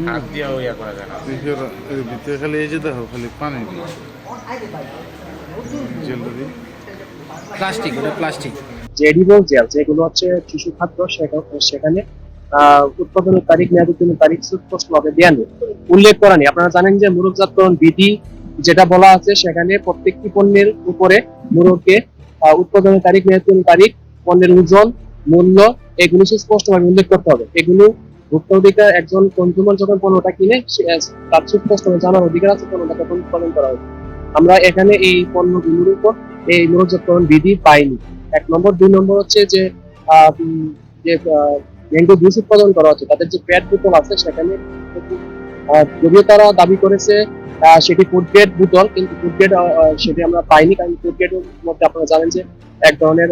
হাত দিয়ে ইয়া করা যায় না। এর ভিতরে খালি এই যে দেখো খালি পানি জেলারি প্লাস্টিক, ওটা প্লাস্টিক। যে এডিবল জেল যেগুলো হচ্ছে শিশু খাদ্য সেখানে উৎপাদনের তারিখ, মেয়াদ উত্তীর্ণের তারিখ সুস্পষ্টভাবে দেওয়া নেই, উল্লেখ করা নেই। আপনারা জানেন যে মোড়কজাতকরণ বিধি যেটা বলা আছে সেখানে প্রত্যেকটি পণ্যের উপরে মোড়কে উৎপাদনের তারিখ, মেয়াদ উত্তীর্ণের তারিখ, পণ্যের ওজন, মূল্য এগুলো সুস্পষ্টভাবে উল্লেখ করতে হবে। এগুলো ভোক্তা অধিকার, একজন কনজিউমার যখন পণ্যটা কিনে তার সুস্পষ্টভাবে জানার অধিকার আছে পণ্যটা কখন উৎপাদন করা হবে। আমরা এখানে এই পণ্যগুলোর উপর এই মোড়কজাতকরণ বিধি পাইনি, 1 নম্বর। 2 নম্বর হচ্ছে যে যে ম্যাঙ্গো জুস উৎপাদন করা হচ্ছে তাদের যে প্যাড বোতল আছে সেখানে যদিও তারা দাবি করেছে সেটি ফুড গ্রেড বোতল, কিন্তু ফুড গ্রেড সেটি আমরা পাইনি, কারণ ফুড গ্রেডের মধ্যে আপনারা জানেন যে এক ধরনের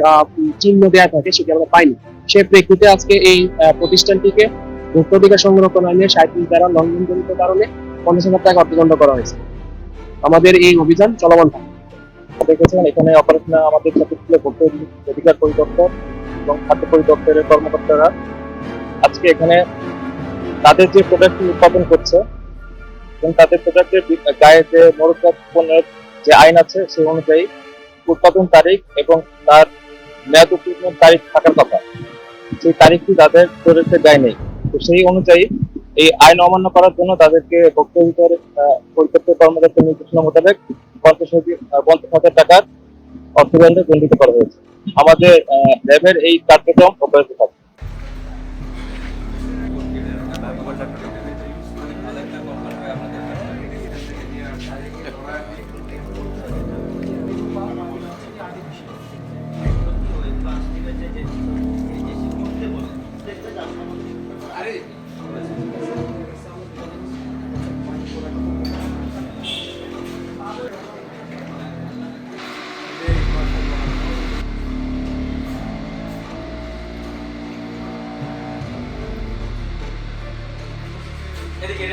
চিহ্ন দেওয়া থাকে, সেটি আমরা পাইনি। সে প্রেক্ষিতে আজকে এই প্রতিষ্ঠানটিকে ভোক্তা অধিকার সংরক্ষণ আইনে 37 ধারা লঙ্ঘনজনিত কারণে 50,000 টাকা অর্থদণ্ড করা হয়েছে। আমাদের এই অভিযান চলমান থাকে। দেখেছেন এখানে অপারেশনে আমাদের চতুর্থ ভোক্তা অধিকার পরিদপ্তর এবং খাদ্য পরিদপ্তরের কর্মকর্তারা আজকে এখানে তাদের যে প্রোডাক্ট উৎপাদন করছে এবং তাদের প্রোডাক্টের গায়ে যে মোড়কজাত পণ্যের যে আইন আছে সেই অনুযায়ী উৎপাদন তারিখ এবং তার মেয়াদ উত্তীর্ণের তারিখ থাকার কথা, সেই তারিখটি তাদের প্রোডাক্টের গায়ে নেই। তো সেই অনুযায়ী এই আইন অমান্য করার জন্য তাদেরকে ভোক্তা অধিকার পরিদপ্তর কর্মকর্তার নির্দেশনা মোতাবেক 50,000 টাকার অর্থদণ্ডে দণ্ডিত করা হয়েছে। আমাদের ল্যাবের এই কার্যক্রম অব্যাহত থাকবে। এদিকে